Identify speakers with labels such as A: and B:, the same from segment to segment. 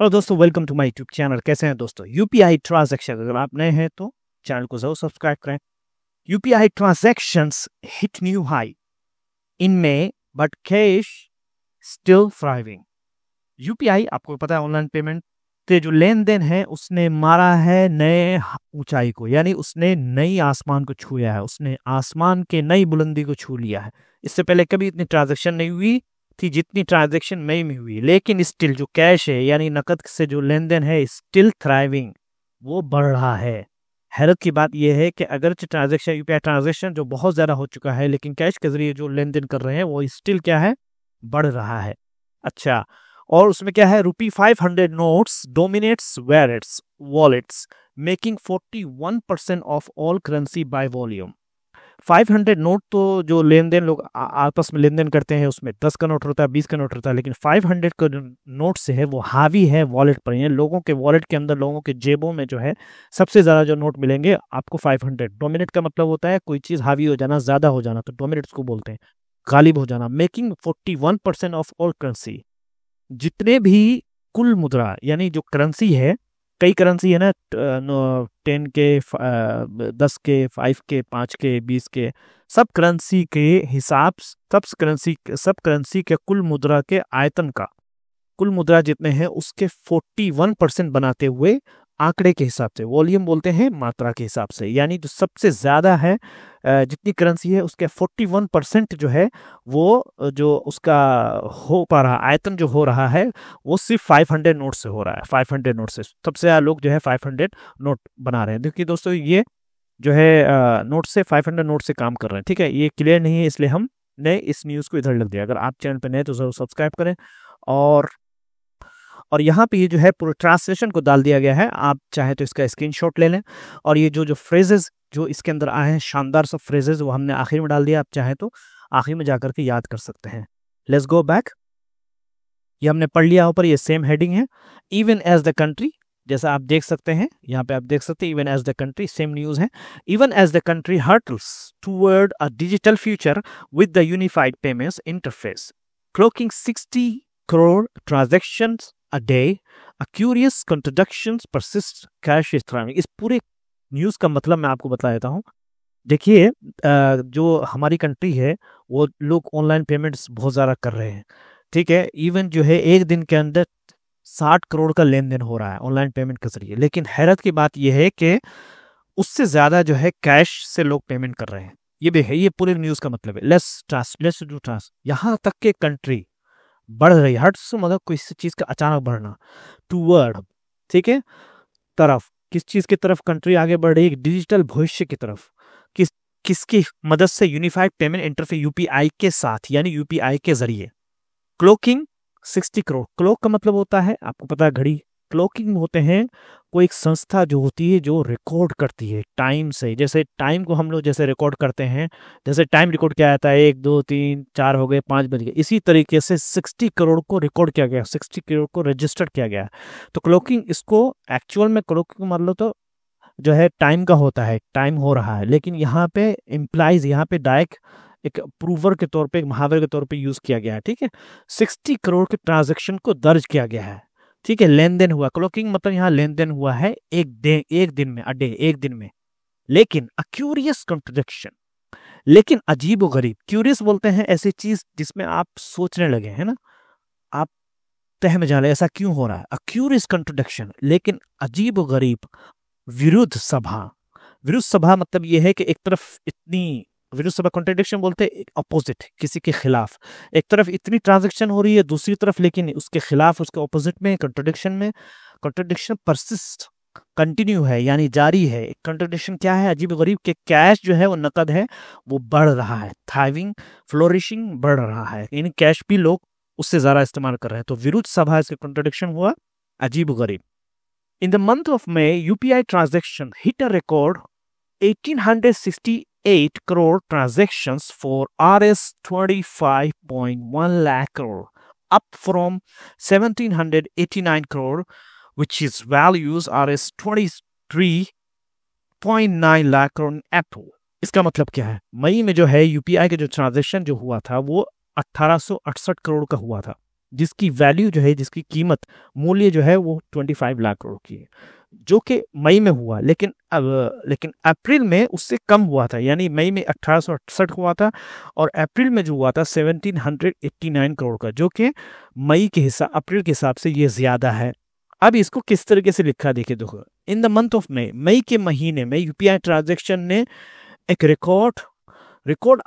A: Hello दोस्तों, welcome to my YouTube channel. कैसे हैं दोस्तों? यूपीआई ट्रांजैक्शन, अगर आप नए हैं तो चैनल को जरूर सब्सक्राइब करें। UPI transactions hit new high in may but cash still thriving. UPI, आपको पता है, ऑनलाइन पेमेंट के जो लेन देन है उसने मारा है नए ऊंचाई को, यानी उसने नई आसमान को छुया है, उसने आसमान के नई बुलंदी को छू लिया है। इससे पहले कभी इतनी ट्रांजैक्शन नहीं हुई थी जितनी ट्रांजैक्शन मई में हुई, लेकिन स्टिल जो कैश है यानी नकद से जो लेन देन है स्टिल थ्राइविंग, वो बढ़ रहा है। हैरत की बात यह है कि अगर ट्रांजैक्शन, यूपीआई ट्रांजैक्शन जो बहुत ज्यादा हो चुका है, लेकिन कैश के जरिए जो लेन देन कर रहे हैं वो स्टिल क्या है, बढ़ रहा है। अच्छा, और उसमें क्या है, ₹500 notes dominates wallets wallets making 41% of all currency by volume. 500 note तो जो लेन देन लोग आपस में लेन देन करते हैं उसमें 10 का नोट होता है, 20 का नोट होता है, लेकिन 500 का जो नोट से है वो हावी है वॉलेट पर। ये लोगों के वॉलेट के अंदर, लोगों के जेबों में जो है सबसे ज्यादा जो नोट मिलेंगे आपको 500। डोमिनेट का मतलब होता है कोई चीज हावी हो जाना, ज्यादा हो जाना, तो डोमिनेट्स को बोलते हैं, गालिब हो जाना। मेकिंग 41% ऑफ ऑल करेंसी, जितने भी कुल मुद्रा यानी जो करेंसी है, कई करेंसी है ना, 10 के 10 के 5 के 5 के 20 के, सब करेंसी के हिसाब, सब करेंसी के कुल मुद्रा के आयतन का, कुल मुद्रा जितने हैं उसके 41% बनाते हुए आंकड़े के हिसाब से, वॉल्यूम बोलते हैं मात्रा के हिसाब से, यानी जो सबसे ज्यादा है, जितनी करेंसी है उसके 41% जो है वो जो उसका हो पा रहा आयतन जो हो रहा है वो सिर्फ 500 नोट से हो रहा है। 500 नोट से सबसे ज्यादा लोग जो है 500 नोट बना रहे हैं। देखिए दोस्तों, ये जो है नोट से 500 नोट से काम कर रहे हैं। ठीक है, ये क्लियर नहीं है इसलिए हमने इस न्यूज़ को इधर लिख दिया। अगर आप चैनल पर नए तो जरूर सब्सक्राइब करें। और यहाँ पे ये जो है पूरे ट्रांसलेशन को डाल दिया गया है, आप चाहे तो इसका स्क्रीनशॉट ले लें। और ये जो फ्रेजेस जो इसके अंदर आए हैं, शानदार सब फ्रेजेस, वो हमने आखिर में डाल दिया। आप चाहे तो आखिर में जाकर के याद कर सकते हैं। लेट्स गो बैक, ये हमने पढ़ लिया। ऊपर ये सेम हेडिंग है, इवन एज द कंट्री, जैसा आप देख सकते हैं यहाँ पे, आप देख सकते हैं even as the country, same news है। Even as the country hurtles toward a digital future with the unified payments interface, clocking 60 crore transactions a day, a curious contradictions persist, cash is thriving। इस पूरे news का मतलब मैं आपको बता देता हूँ। देखिए, जो हमारी कंट्री है वो लोग ऑनलाइन पेमेंट्स बहुत ज़्यादा कर रहे हैं। ठीक है, इवन जो है एक दिन के अंदर 60 करोड़ का लेन देन हो रहा है ऑनलाइन पेमेंट के जरिए, लेकिन हैरत की बात यह है कि उससे ज़्यादा जो है कैश से लोग पेमेंट कर रहे हैं। ये भी है, ये पूरे न्यूज़ का मतलब है। लेट्स डू ट्रांस, यहाँ तक के कंट्री बढ़ रही है, हर्ट्स मतलब कोई चीज का अचानक बढ़ना, टूवर्ड, ठीक है, तरफ, किस चीज की तरफ कंट्री आगे बढ़ रही है? डिजिटल भविष्य की तरफ। किसकी मदद से? यूनिफाइड पेमेंट इंटरफेस, यूपीआई के साथ, यानी यूपीआई के जरिए। क्लॉकिंग 60 करोड़, क्लॉक का मतलब होता है, आपको पता है, घड़ी। क्लॉकिंग होते हैं कोई एक संस्था जो होती है जो रिकॉर्ड करती है टाइम से, जैसे टाइम को हम लोग जैसे रिकॉर्ड करते हैं, जैसे टाइम रिकॉर्ड किया जाता है, 1 2 3 4 हो गए, 5 बज गए, इसी तरीके से 60 करोड़ को रिकॉर्ड किया गया, 60 करोड़ को रजिस्टर किया गया। तो क्लॉकिंग, इसको एक्चुअल में क्लॉकिंग मान लो तो जो है टाइम का होता है, टाइम हो रहा है, लेकिन यहाँ पे इम्प्लाइज, यहाँ पे डायरेक्ट एक प्रूवर के तौर पे, एक महावरे के तौर पे यूज किया गया है। ठीक है, 60 करोड़ के ट्रांजैक्शन को दर्ज किया गया है। ठीक है, लेन देन हुआ, क्लॉकिंग मतलब यहाँ लेन देन हुआ है एक दिन में, अडे एक दिन में। लेकिन अ क्यूरियस कॉन्ट्रडिक्शन, लेकिन अजीब व गरीब, क्यूरियस बोलते हैं ऐसी चीज जिसमें आप सोचने लगे, है ना, आप तह में जाने ऐसा क्यों हो रहा है। अ क्यूरियस कॉन्ट्रडिक्शन, लेकिन अजीब व गरीब, विरुद्ध सभा। विरुद्ध सभा मतलब यह है कि एक तरफ इतनी, विरुद्ध सभा कॉन्ट्रडिक्शन बोलते हैं अपोजिट, किसी के खिलाफ। एक तरफ इतनी ट्रांजैक्शन हो रही है, दूसरी तरफ लेकिन उसके खिलाफ, उसके ऑपोजिट में, कॉन्ट्रडिक्शन में, कॉन्ट्रडिक्शन परसिस्ट, कंटिन्यू है, यानी जारी है। कॉन्ट्रडिक्शन क्या है? अजीब गरीब के कैश जो है वो नकद है वो बढ़ रहा है, थ्राइविंग, फ्लोरिशिंग, बढ़ रहा है, यानी कैश भी लोग उससे ज्यादा इस्तेमाल कर रहे हैं। तो विरुद्ध सभा इसके कॉन्ट्रडिक्शन हुआ, अजीब गरीब। In the month of May, UPI transaction hit a record 1,868 crore transactions for Rs 25.1 lakh crore, up from 1,789 crore, which is values Rs 23.9 lakh crore in April। इसका मतलब क्या है? मई में जो है यूपीआई के जो ट्रांजेक्शन जो हुआ था वो 1868 करोड़ का हुआ था। जिसकी वैल्यू जो है, जिसकी कीमत, मूल्य जो है वो 25 लाख करोड़ की है, जो कि मई में हुआ। लेकिन अप्रैल में उससे कम हुआ था, यानी मई में 1868 हुआ था और अप्रैल में जो हुआ था 1789 करोड़ का, जो कि मई के हिसाब, अप्रैल के हिसाब से ये ज्यादा है। अब इसको किस तरीके से लिखा देखिए, देखो, in the month of May, मई के महीने में यूपीआई ट्रांजैक्शन ने एक रिकॉर्ड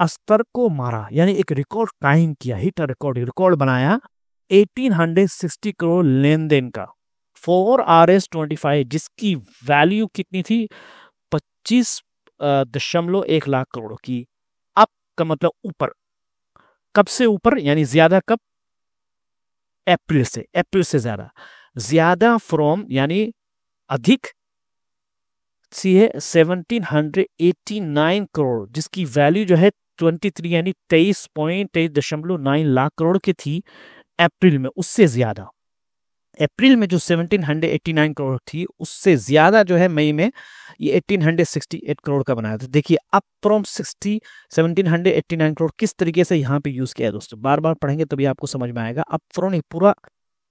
A: स्तर को मारा, यानी एक रिकॉर्ड कायम किया, हिट रिकॉर्ड बनाया 1860 करोड़ लेन देन का फॉर RS-25, जिसकी वैल्यू कितनी थी, 25.1 लाख करोड़ की। अप का मतलब ऊपर, कब से ऊपर, यानी ज्यादा कब, अप्रैल से ज्यादा फ्रॉम, यानी अधिक, सी है 1789 करोड़, जिसकी वैल्यू जो है 23, यानी 23.9 लाख करोड़ की थी अप्रैल में, उससे ज्यादा। अप्रैल में जो 1789 करोड़ थी, उससे ज्यादा जो है मई में ये 1868 करोड़ का बनाया था। देखिए, अप फ्रॉम 1789 करोड़ किस तरीके से यहाँ पे यूज किया है दोस्तों, बार बार पढ़ेंगे तभी आपको समझ में आएगा। अप फ्रॉम एक पूरा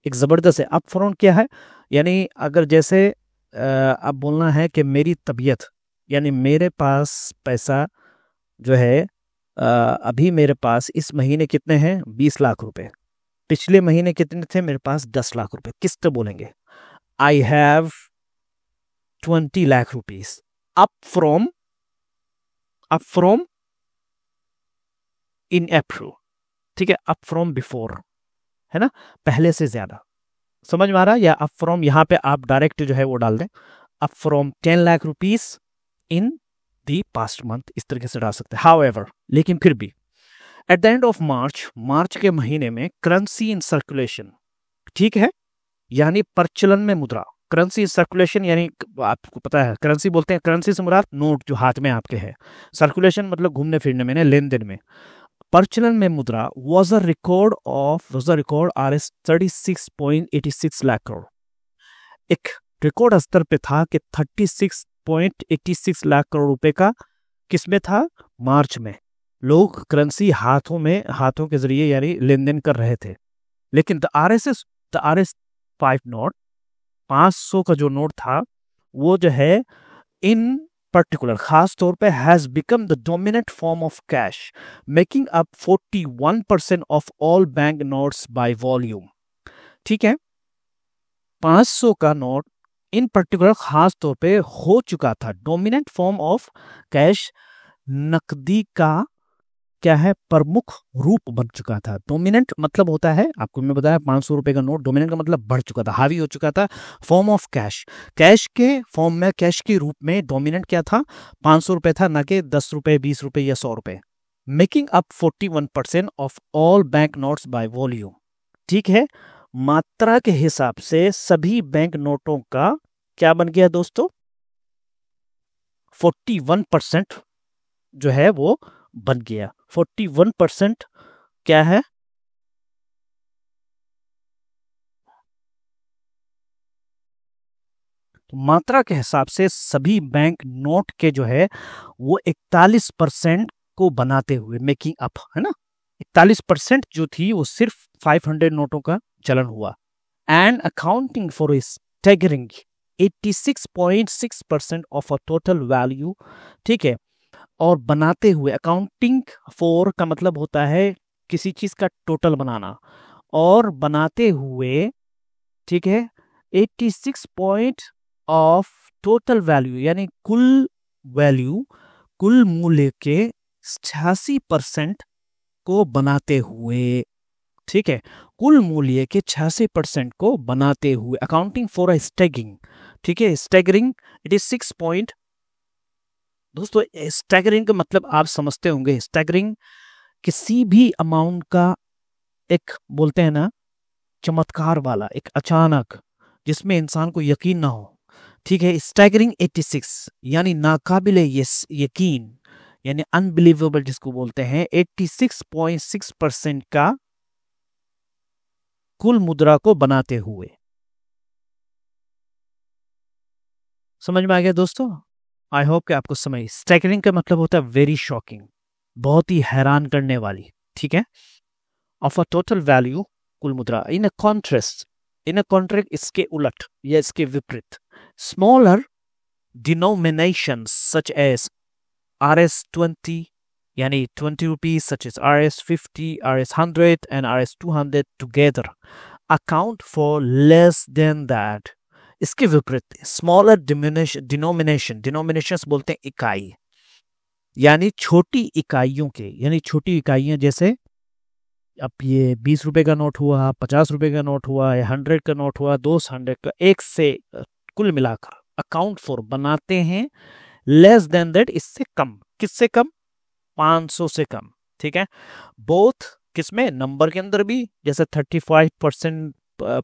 A: एक जबरदस्त है। अप फ्रॉम क्या है, यानी अगर जैसे अब बोलना है कि मेरी तबीयत, यानी मेरे पास पैसा जो है, अभी मेरे पास इस महीने कितने हैं, 20 लाख रुपए, पिछले महीने कितने थे मेरे पास, 10 लाख रुपए, किस तरह बोलेंगे, I have 20 lakh rupees up from in April, ठीक है, अप फ्रॉम बिफोर, है ना, पहले से ज्यादा, समझ में आ रहा है। या अप फ्रॉम, यहाँ पे आप डायरेक्ट जो है वो डाल दें, up from 10 lakh rupees in the past month, इस तरीके से डाल सकते हैं। हाउएवर, लेकिन फिर भी at the end of March के महीने में करेंसी इन सर्कुलेशन, ठीक है, यानी प्रचलन में मुद्रा, करेंसी इन सर्कुलेशन, यानी आपको पता है करेंसी बोलते हैं, करेंसी से मुराद नोट जो हाथ में आपके है, सर्कुलेशन मतलब घूमने फिरने में, लेन देन में, प्रचलन में मुद्रा was a record RS-36.86 lakh crore, एक रिकॉर्ड स्तर पे था कि 36.86 लाख करोड़ रुपए का किसमें था, मार्च में। लोग करेंसी हाथों के जरिए यानी लेन देन कर रहे थे। लेकिन द RS-5 नोट, 500 का जो नोट था, वो जो है इन पर्टिकुलर, खास तौर पे, has become the dominant form of cash, making up 41% of all bank notes by volume, ठीक है। 500 का नोट इन पर्टिकुलर खास तौर पे हो चुका था डोमिनेंट फॉर्म ऑफ कैश, नकदी का क्या है, प्रमुख रूप बन चुका था। डोमिनेंट मतलब होता है, आपको मैं बताया 500 रुपए का नोट, डोमिनेंट का मतलब बढ़ चुका था, हावी हो चुका था, फॉर्म ऑफ कैश, कैश के फॉर्म में, कैश के रूप में डोमिनेंट क्या था, 500 रुपए था, ना कि 10 रुपए, 20 रुपए या 100 रुपए। Making up 41% of all bank notes by volume, ठीक है, मात्रा के हिसाब से सभी बैंक नोटों का क्या बन गया दोस्तों, 41% जो है वो बन गया। 41% क्या है, मात्रा के हिसाब से सभी बैंक नोट के जो है वो 41% को बनाते हुए, मेकिंग अप, है ना, 41% जो थी वो सिर्फ 500 नोटों का चलन हुआ। And accounting for staggering 86.6% of a total value, ठीक है, और बनाते हुए, अकाउंटिंग फॉर का मतलब होता है किसी चीज का टोटल बनाना, और बनाते हुए, ठीक है, 86 पॉइंट ऑफ टोटल वैल्यू, यानी कुल वैल्यू, कुल मूल्य के 86% को बनाते हुए, ठीक है, कुल मूल्य के 86% को बनाते हुए, अकाउंटिंग फॉर अ स्टैगिंग, ठीक है, स्टैगरिंग 86 पॉइंट। दोस्तों, स्टैगरिंग का मतलब आप समझते होंगे, स्टैगरिंग किसी भी अमाउंट का एक, बोलते हैं ना, चमत्कार वाला, एक अचानक, जिसमें इंसान को यकीन ना हो, ठीक है। स्टैगरिंग 86 यानी नाकाबिले यकीन, यानी अनबिलीवेबल जिसको बोलते हैं, 86.6% का कुल मुद्रा को बनाते हुए। समझ में आ गया दोस्तों? आई होप कि आपको समझ। स्टैगरिंग का मतलब होता है वेरी शॉकिंग, बहुत ही हैरान करने वाली, ठीक है, ऑफ अ टोटल वैल्यू, कुल मुद्रा। इन अ कॉन्ट्रैक्ट इसके उलट या इसके विपरीत smaller denominations such as RS20 यानी 20 rupees such as RS50, RS100 and RS200 together account for less than that. इसके विपरीत स्मॉलर डिनोमिनेशंस बोलते हैं इकाई, यानी छोटी इकाइयों के, यानी छोटी इकाइयां जैसे अब ये 20 रुपए का नोट हुआ, 50 रुपए का नोट हुआ, या 100 का नोट हुआ, 200 का, एक से कुल मिलाकर अकाउंट फॉर बनाते हैं लेस देन दैट, इससे कम। किससे कम? 500 से कम। ठीक है, बोथ किसमें? नंबर के अंदर भी, जैसे 35%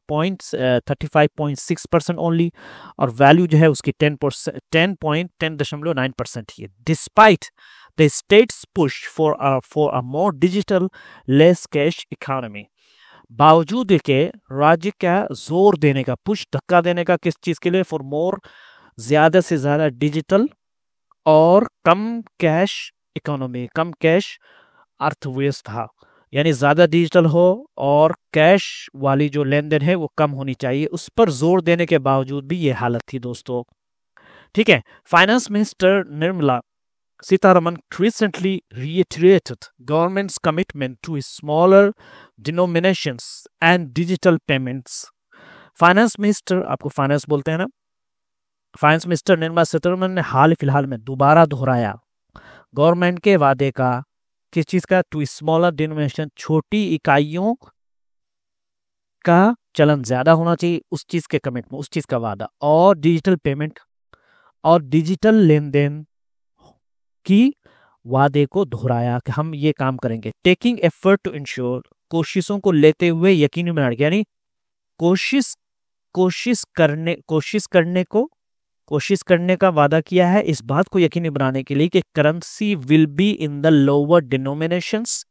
A: पॉइंट्स 35.6% ओनली, और वैल्यू जो है उसकी 10.9% ही है। Despite the states push for a more digital less cash economy, बावजूद के राज्य का जोर देने का, पुश धक्का देने का, किस चीज के लिए? फॉर मोर, ज्यादा से ज्यादा डिजिटल और कम कैश इकोनॉमी, कम कैश अर्थव्यवस्था, यानी ज्यादा डिजिटल हो और कैश वाली जो लेन देन है वो कम होनी चाहिए, उस पर जोर देने के बावजूद भी ये हालत थी दोस्तों। ठीक है, finance minister Nirmala Sitharaman recently reiterated government's commitment to smaller denominations and digital payments. Finance minister, आपको फाइनेंस बोलते हैं ना, फाइनेंस मिनिस्टर निर्मला सीतारमन ने हाल फिलहाल में दोबारा दोहराया गवर्नमेंट के वादे का, किस चीज का? टू स्मॉलर डिनोमिनेशन, छोटी इकाइयों का चलन ज्यादा होना चाहिए, उस चीज के कमिटमेंट, उस चीज का वादा, और डिजिटल पेमेंट और डिजिटल लेन देन की वादे को दोहराया कि हम ये काम करेंगे। टेकिंग एफर्ट टू इंश्योर, कोशिशों को लेते हुए यकीनी बनाना, यानी कोशिश करने का वादा किया है, इस बात को यकीनी बनाने के लिए कि currency will be in the lower denominations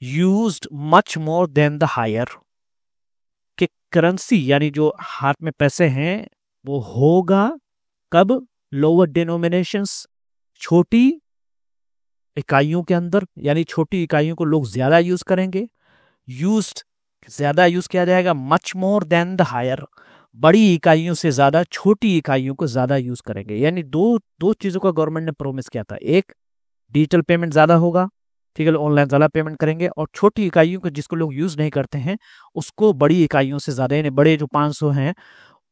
A: used much more than the higher, कि करेंसी यानी जो हाथ में पैसे हैं वो होगा कब? लोअर डिनोमिनेशंस, छोटी इकाइयों के अंदर, यानी छोटी इकाइयों को लोग ज्यादा यूज करेंगे। यूज्ड, ज्यादा यूज किया जाएगा, much more than the higher, बड़ी इकाइयों से ज्यादा छोटी इकाइयों को ज्यादा यूज करेंगे। यानी दो चीजों का गवर्नमेंट ने प्रोमिस किया था, एक डिजिटल पेमेंट ज्यादा होगा, ठीक है, ऑनलाइन ज्यादा पेमेंट करेंगे, और छोटी इकाइयों को जिसको लोग यूज नहीं करते हैं उसको बड़ी इकाइयों से ज्यादा, यानी बड़े जो 500 हैं,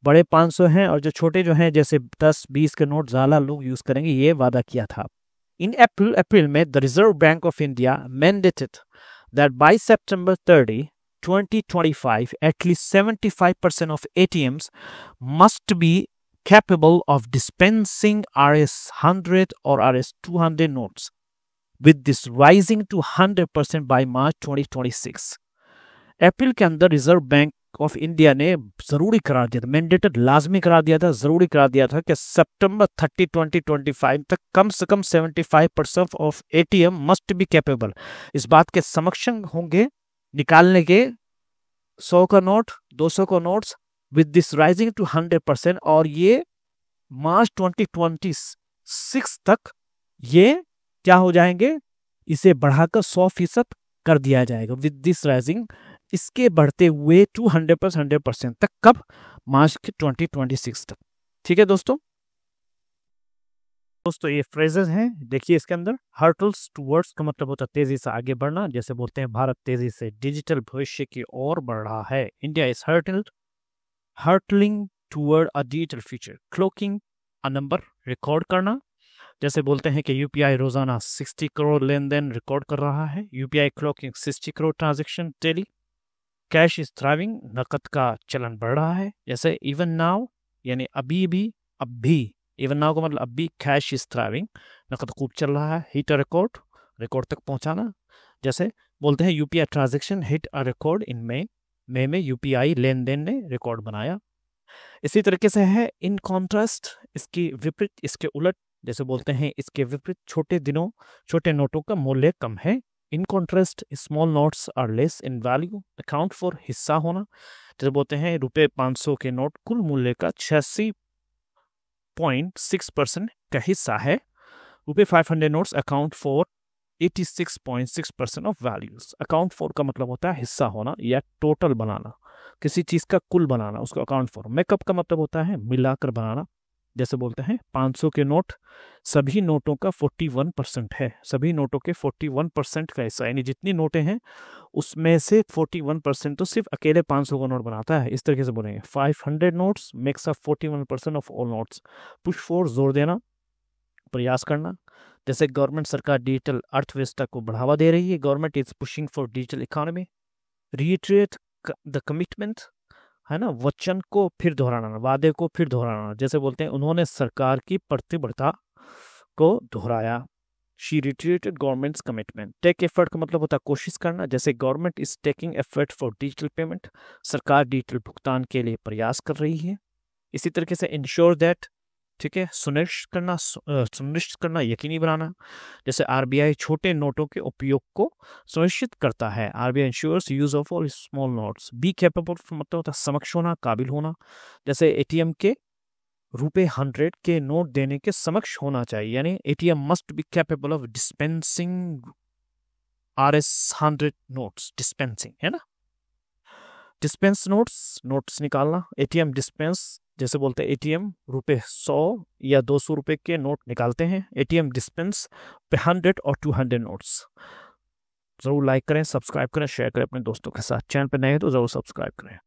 A: बड़े 500 हैं, और जो छोटे जो हैं जैसे 10-20 के नोट ज्यादा लोग यूज करेंगे, ये वादा किया था। इन अप्रैल में the reserve bank of India mandated that bye September 30, 2025 at least 75% of ATMs must be capable of dispensing RS100 or RS200 notes, with this rising to 100% by March 2026. अप्रैल के अंदर रिजर्व बैंक ऑफ इंडिया ने जरूरी करार दिया था, mandated, लाजमी करार दिया था, जरूरी करार दिया था कि सितंबर 30, 2025 तक कम से कम 75% of ATM must be capable, इस बात के सक्षम होंगे निकालने के 100 का नोट, 200 का notes, with this rising to 100%, और ये मार्च 2026 तक ये क्या हो जाएंगे? इसे बढ़ाकर 100% कर दिया जाएगा। विद दिस राइजिंग, इसके बढ़ते हुए 100% तक, कब? मार्च के 2026 तक। ठीक है दोस्तों, ये फ्रेजेस हैं, देखिए इसके अंदर हर्टल्स टूवर्ड्स का मतलब होता है तेजी से आगे बढ़ना, जैसे बोलते हैं भारत तेजी से डिजिटल भविष्य की ओर बढ़ रहा है। India is hurtling toward a digital future. Clocking a number, record करना, जैसे बोलते हैं कि यूपीआई रोजाना 60 करोड़ लेन देन रिकॉर्ड कर रहा है। UPI clocking 60 crore transaction daily. Cash is thriving, नकद का चलन बढ़ रहा है। जैसे इवन नाउ, यानी अभी भी, अब भी, इवन नाउ का मतलब अब भी, कैश इज थ्राइविंग, नकद खूब चल रहा है। हिट अ रिकॉर्ड तक पहुंचाना, जैसे बोलते हैं UPI transaction hit a record in May में यूपीआई लेन देन ने रिकॉर्ड बनाया। इसी तरीके से है इन कॉन्ट्रास्ट, इसकी विपरीत, इसके उलट, जैसे बोलते हैं इसके विपरीत छोटे नोटों का मूल्य कम है। In contrast small notes are less in value, account for हिस्सा होना, जैसे बोलते हैं रुपए 500 के नोट कुल मूल्य का 86.6% का हिस्सा है। रुपए 500 notes account for 86.6% of values. Account for का मतलब होता है हिस्सा होना या टोटल बनाना, किसी चीज का कुल बनाना, उसको अकाउंट फॉर। मेकअप का मतलब होता है मिलाकर बनाना। जैसे बोलते हैं 500 के नोट सभी नोटों का 41% है, सभी नोटों के 41% का हिस्सा, यानी जितनी नोटें हैं उसमें से 41% तो सिर्फ अकेले 500 का नोट बनाता है। इस तरीके से बोलेंगे 500 notes makes up 41% of all notes. Push for जोर देना, प्रयास करना। जैसे गवर्नमेंट सरकार डिजिटल अर्थव्यवस्था को बढ़ावा दे रही है, government is pushing for digital economy. Retreat the commitment, है ना, वचन को फिर दोहराना, वादे को फिर दोहराना। जैसे बोलते हैं उन्होंने सरकार की प्रतिबद्धता को दोहराया। She reiterated government's commitment. Take effort का मतलब होता है कोशिश करना। जैसे government is taking effort for digital payment, सरकार डिजिटल भुगतान के लिए प्रयास कर रही है। इसी तरीके से इंश्योर दैट, ठीक है, सुनिश्चित करना, यकीनी बनाना। जैसे आरबीआई छोटे नोटों के उपयोग को सुनिश्चित करता है। RBI ensures use of all small notes. Be capable मतलब होता है समक्ष होना, काबिल होना। जैसे एटीएम के ₹100 के नोट देने के समक्ष होना चाहिए, यानी ATM must be capable of dispensing RS100 notes. Dispensing है ना, डिस्पेंस नोट्स निकालना। एटीएम डिस्पेंस, जैसे बोलते हैं एटीएम ₹100 या ₹200 के नोट निकालते हैं। एटीएम डिस्पेंस पे 100 और 200 नोट्स। जरूर लाइक करें, सब्सक्राइब करें, शेयर करें अपने दोस्तों के साथ। चैनल पर नए हैं तो जरूर सब्सक्राइब करें।